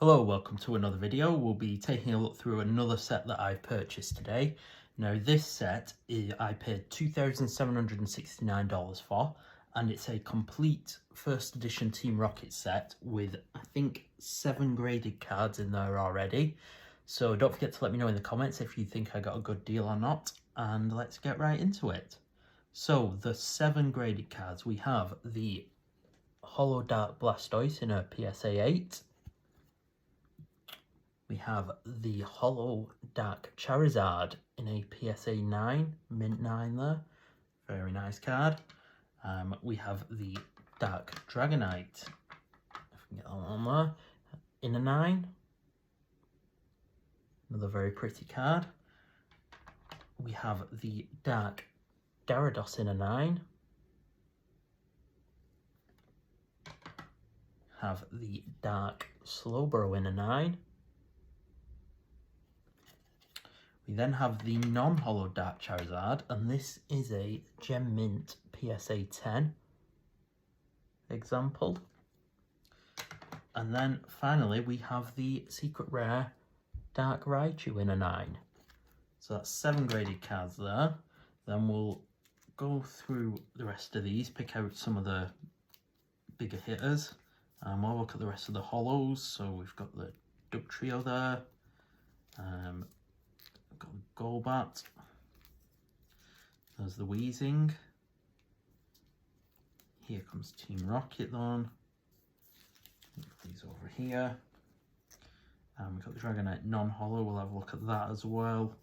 Hello, welcome to another video. We'll be taking a look through another set that I've purchased today. Now this set I paid $2,769 for, and it's a complete first edition Team Rocket set with I think 7 graded cards in there already. So don't forget to let me know in the comments if you think I got a good deal or not, and let's get right into it. So the 7 graded cards, we have the Holo Dark Blastoise in a PSA 8. We have the Holo Dark Charizard in a PSA 9, mint 9 there. Very nice card. We have the Dark Dragonite, if I can get that one there, in a 9. Another very pretty card. We have the Dark Gyarados in a 9. Have the Dark Slowbro in a 9. We then have the non-holo Dark Charizard, and this is a Gem Mint PSA 10 example. And then finally we have the Secret Rare Dark Raichu in a 9. So that's 7 graded cards there. Then we'll go through the rest of these, pick out some of the bigger hitters. And we'll look at the rest of the holos. So we've got the Dugtrio there. Got Golbat. There's the Weezing. Here comes Team Rocket then. Move these over here. We've got the Dragonite non-holo, we'll have a look at that as well.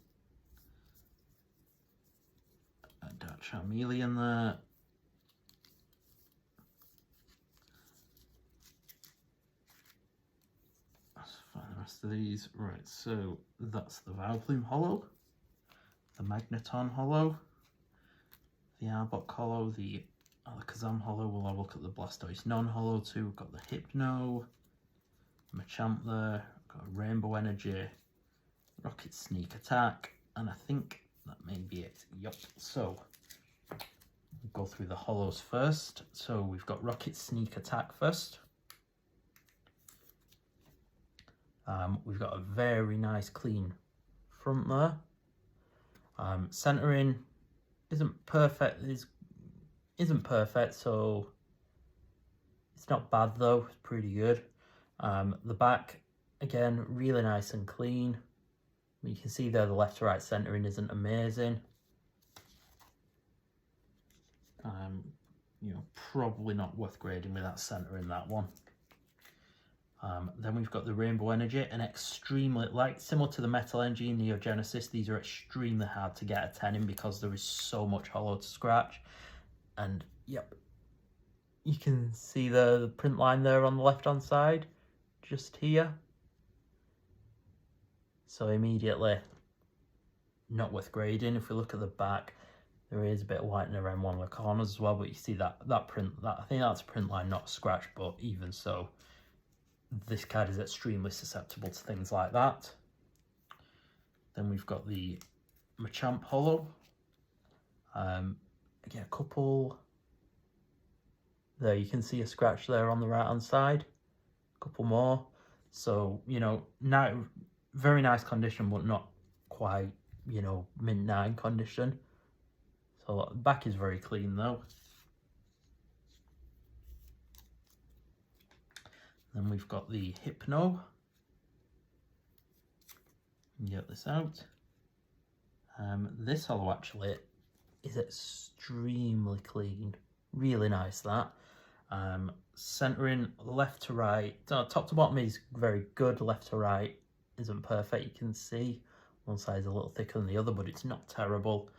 A Dark Charmeleon there. Let's find the rest of these. Right, so that's the Vileplume holo, the Magneton holo, the Arbok holo, the Alakazam holo. We'll have a look at the Blastoise non-holo too. We've got the Hypno, Machamp there, got a Rainbow Energy, Rocket Sneak Attack, and I think that may be it. Yup. So we'll go through the holos first. So we've got Rocket Sneak Attack first. We've got a very nice clean front there. Centering isn't perfect, so it's not bad though, it's pretty good. The back, again, really nice and clean. You can see there the left to right centering isn't amazing. You know, probably not worth grading with that centering, that one. Then we've got the Rainbow Energy, an extremely, like similar to the Metal Energy and Neo Genesis, these are extremely hard to get a 10 in because there is so much holo to scratch. And yep, you can see the print line there on the left hand side, just here. So immediately not worth grading. If we look at the back, there is a bit of whitening around one of the corners as well, but you see that print, I think that's a print line, not a scratch, but even so, this card is extremely susceptible to things like that. Then we've got the Machamp holo. Again, a couple. There, you can see a scratch there on the right hand side. A couple more. So, you know, now very nice condition, but not quite, you know, mint 9 condition. So the back is very clean though. Then we've got the Hypno. Get this out. This holo actually is extremely clean. Really nice that. Centering left to right, top to bottom is very good. Left to right isn't perfect. You can see one side is a little thicker than the other, but it's not terrible.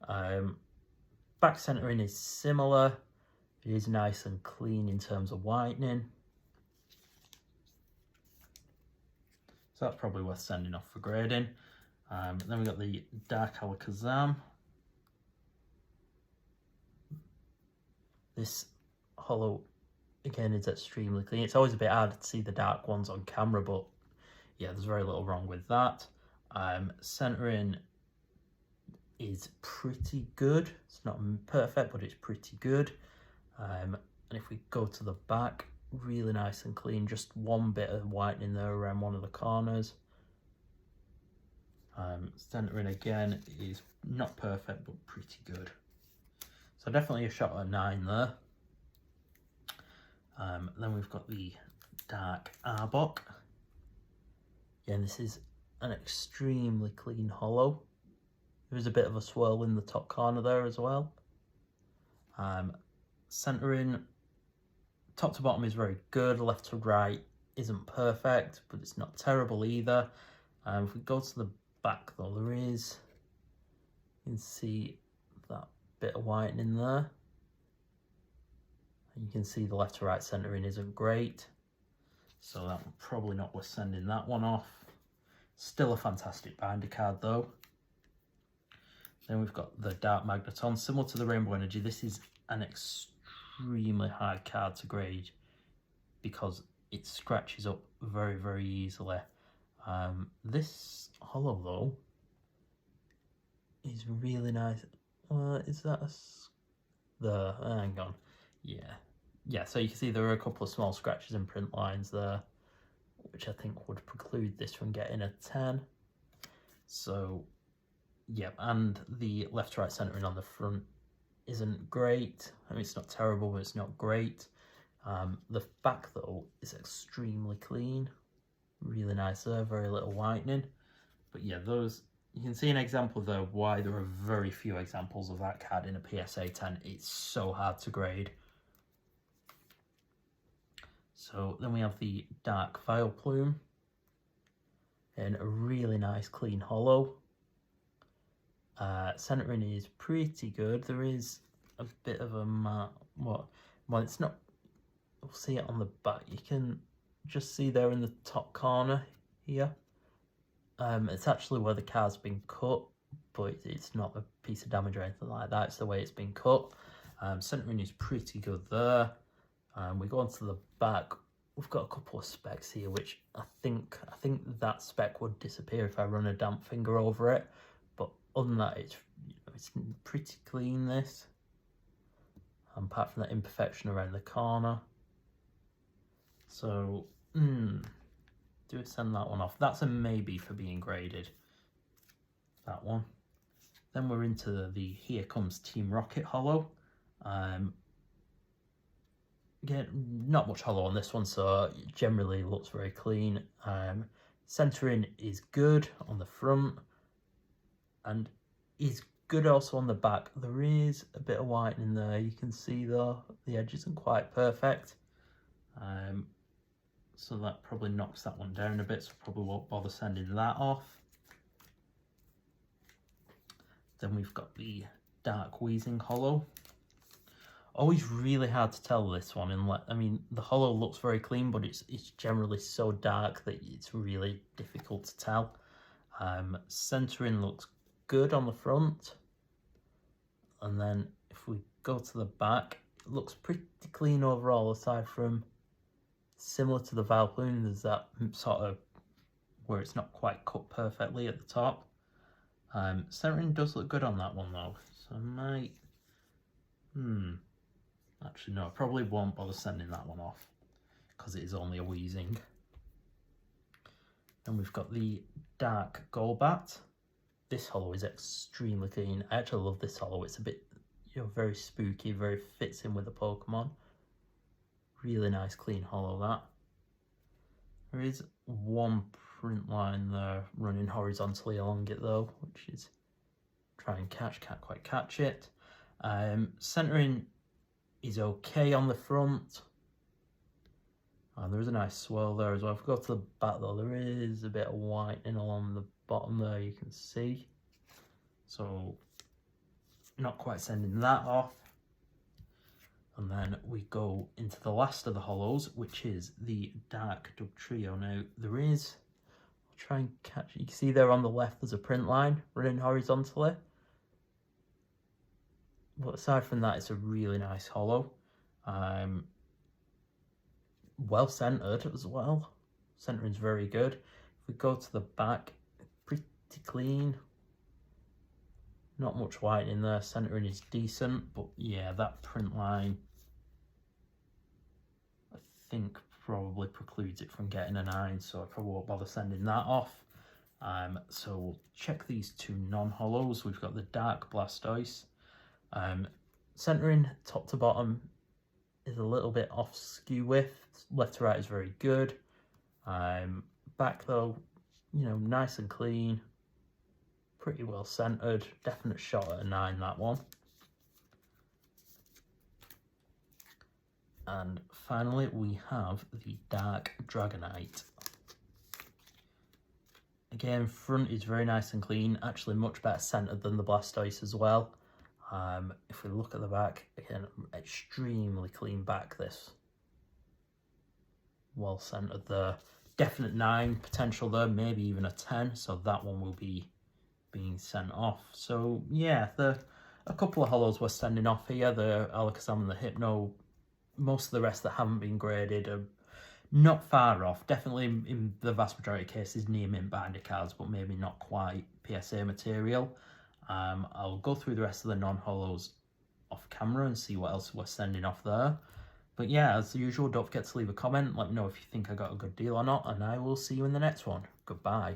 Back centering is similar. It is nice and clean in terms of whitening. So that's probably worth sending off for grading. Then we've got the Dark Alakazam. This holo, again, is extremely clean. It's always a bit hard to see the dark ones on camera, but yeah, there's very little wrong with that. Centering is pretty good. It's not perfect, but it's pretty good. And if we go to the back, really nice and clean. Just one bit of whitening there around one of the corners. Centering again is not perfect, but pretty good. So definitely a shot at 9 there. Then we've got the dark Arbok. Again, this is an extremely clean hollow. There is a bit of a swirl in the top corner there as well. Centering, top to bottom is very good. Left to right isn't perfect, but it's not terrible either. If we go to the back though, there is, you can see that bit of whitening there. And you can see the left to right centering isn't great. So that would probably not worth sending that one off. Still a fantastic binder card though. Then we've got the Dark Magneton. Similar to the Rainbow Energy, this is an extremely hard card to grade because it scratches up very, very easily. This hollow though is really nice. Is that hang on. Yeah, so you can see there are a couple of small scratches and print lines there, which I think would preclude this from getting a 10. So, yeah, and the left to right centering on the front isn't great. I mean, it's not terrible, but it's not great. The back though is extremely clean. Really nice there, very little whitening. But yeah, those, you can see an example there why there are very few examples of that card in a PSA 10. It's so hard to grade. So then we have the Dark Vileplume in a really nice clean hollow. Centering is pretty good. There is a bit of a well, it's not, we'll see it on the back. You can just see there in the top corner here. It's actually where the card's been cut, but it's not a piece of damage or anything like that. It's the way it's been cut. Centering is pretty good there. We go on to the back. We've got a couple of specks here, which I think that speck would disappear if I run a damp finger over it. But other than that, it's pretty clean, this. Apart from that imperfection around the corner. So, do send that one off. That's a maybe for being graded. That one. Then we're into the Here Comes Team Rocket hollow. Again, not much hollow on this one, so it generally looks very clean. Centering is good on the front and is good also on the back. There is a bit of whitening there. You can see though the edge isn't quite perfect. So that probably knocks that one down a bit, so probably won't bother sending that off. Then we've got the Dark Weezing hollow. Always really hard to tell this one. I mean, the hollow looks very clean, but it's generally so dark that it's really difficult to tell. Centering looks good on the front. And then if we go to the back, it looks pretty clean overall, aside from similar to the Vileplume. There's that sort of where it's not quite cut perfectly at the top. Centering does look good on that one though, so I might, actually no, I probably won't bother sending that one off because it is only a Weezing. Then we've got the Dark Golbat. This hollow is extremely clean. I actually love this hollow. It's a bit, very spooky, very fits in with the Pokemon. Really nice clean hollow that. There is one print line there running horizontally along it though, which is try and catch, can't quite catch it. Centering is okay on the front. And there is a nice swirl there as well. If we go to the back though, there is a bit of whitening along the bottom there, you can see. So not quite sending that off. And then we go into the last of the hollows, which is the Dark Dugtrio. Now there is, I'll try and catch it. You can see there on the left there's a print line running horizontally. But aside from that, it's a really nice hollow. Well centered as well. Centering's very good. If we go to the back, pretty clean. Not much white in there. Centering is decent, but yeah, that print line, I think probably precludes it from getting a 9, so I probably won't bother sending that off. So we'll check these 2 non-hollows. We've got the Dark Blastoise. Centering top to bottom is a little bit off skew width. Left to right is very good. Back though, you know, nice and clean. Pretty well centered. Definite shot at a 9, that one. And finally, we have the Dark Dragonite. Again, front is very nice and clean, actually much better centered than the Blastoise as well. If we look at the back, again, extremely clean back this. Well centered there. Definite 9 potential there, maybe even a 10, so that one will be being sent off. So yeah, a couple of hollows we're sending off here, the Alakazam and the Hypno. Most of the rest that haven't been graded are not far off. Definitely in the vast majority of cases near mint binder cards, but maybe not quite PSA material. I'll go through the rest of the non-hollows off camera and see what else we're sending off there. But yeah, as usual, don't forget to leave a comment. Let me know if you think I got a good deal or not, and I will see you in the next one. Goodbye.